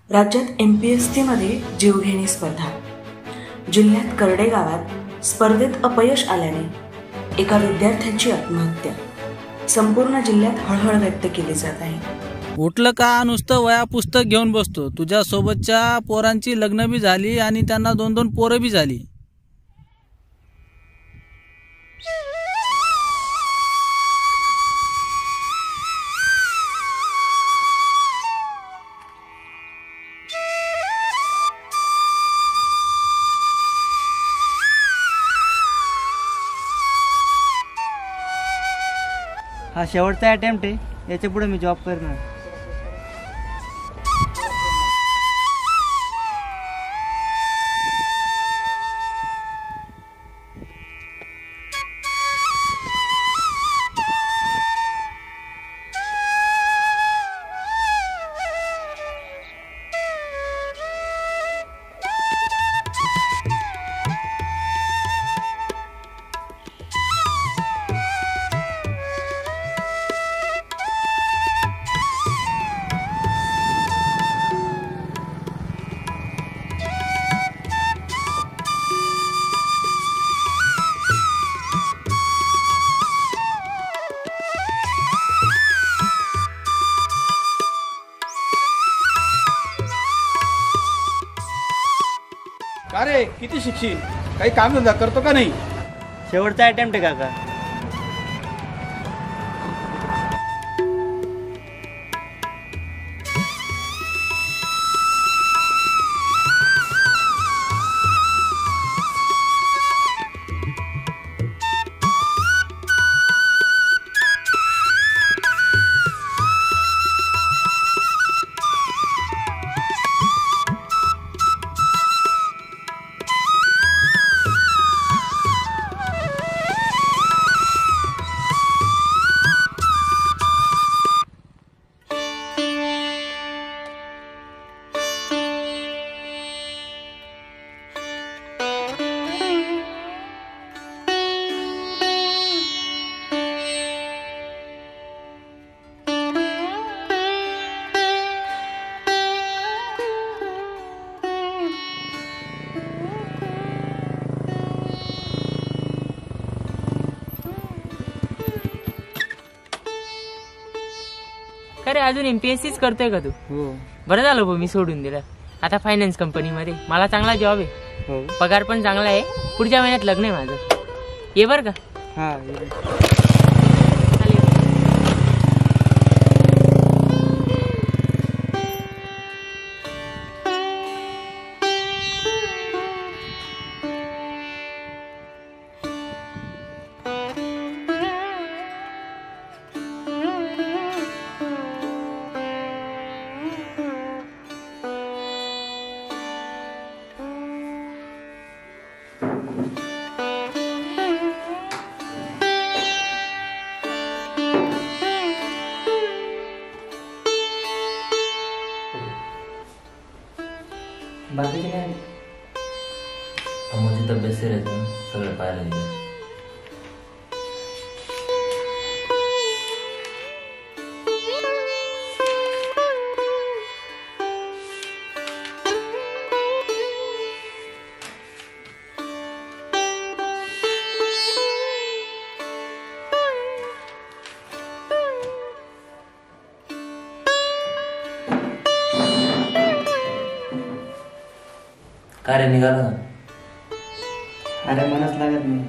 राज्यात MPSCमध्ये जीवघेणी स्पर्धा. जिल्ह्यात करडे गावात स्पर्धेत अपयश आल्याने एका विद्यार्थ्याची आत्महत्या. संपूर्ण जिल्ह्यात हळहळ व्यक्त केली जात आहे. उठलं का नुसतं वया पुस्तक घेऊन बसतो. तुझ्या सोबतच्या पोरांची लग्न बी झाली आणि त्यांना 2-2 पोरं बी झाली. हा शेवटचा अटेम्प्ट आहे. याच्या पुढे मी जॉब करणार. का रे, किती शिकशील? काही काम धंदा करतो का नाही? शेवटचा अटेम्प्ट आहे काका. अरे अजून MPSCच करतोय का तू? हो. बरं झालं भाऊ मी सोडून दिलं. आता फायनान्स कंपनीमध्ये मला चांगला जॉब आहे. हो. पगार पण चांगला आहे. पुढच्या महिन्यात लग्न आहे माझं. ये बरं का? हा. बाकीचे काय अमोची तब्येत सिरियस आहे, सगळं पाहायला गेलं. काय रे निघाला ना? अरे मनच लागत नाही.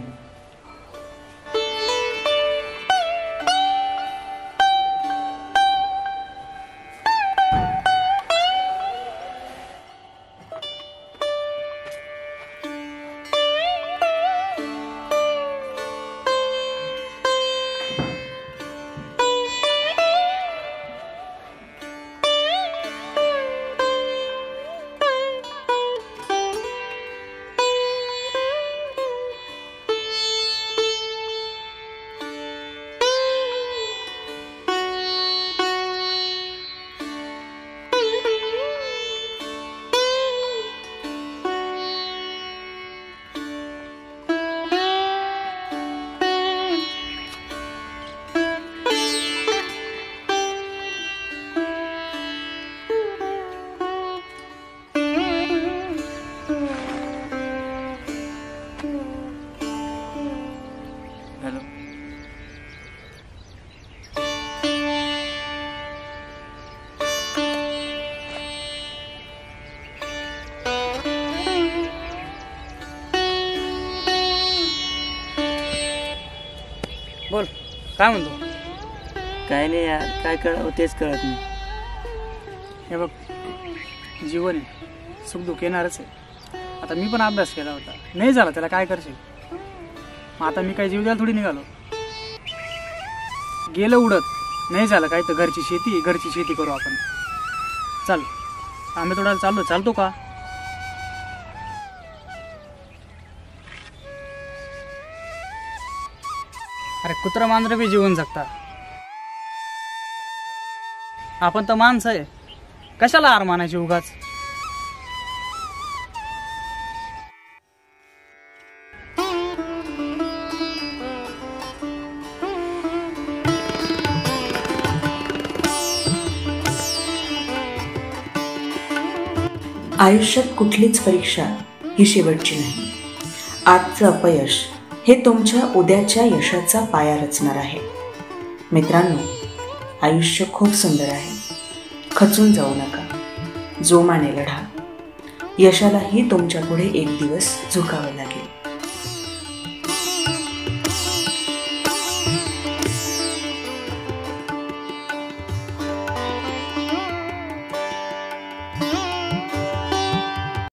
काय म्हणतो? काय नाही यार, काय करावं तेच कळत नाही. हे बघ, जीवन आहे, सुख दुःख येणारच आहे. आता मी पण अभ्यास केला होता, नाही झाला त्याला काय करशील. मग आता मी काय जीव द्यायला थोडी निघालो. गेलं उडत, नाही झालं काय तर घरची शेती करू आपण. चल, आम्ही थोडा चालतो का? अरे कुत्रा मांजर बी जीवन जगता, आपण तर माणसं आहे, कशाला हार मानायची उगाच. आयुष्यात कुठलीच परीक्षा ही शेवटची नाही. आजचं अपयश हे तुमच्या उद्याच्या यशाचा पाया रचणार आहे. मित्रांनो, आयुष्य खूप सुंदर आहे. खचून जाऊ नका, जोमाने लढा. यशालाही तुमच्या पुढे एक दिवस झुकावं लागेल.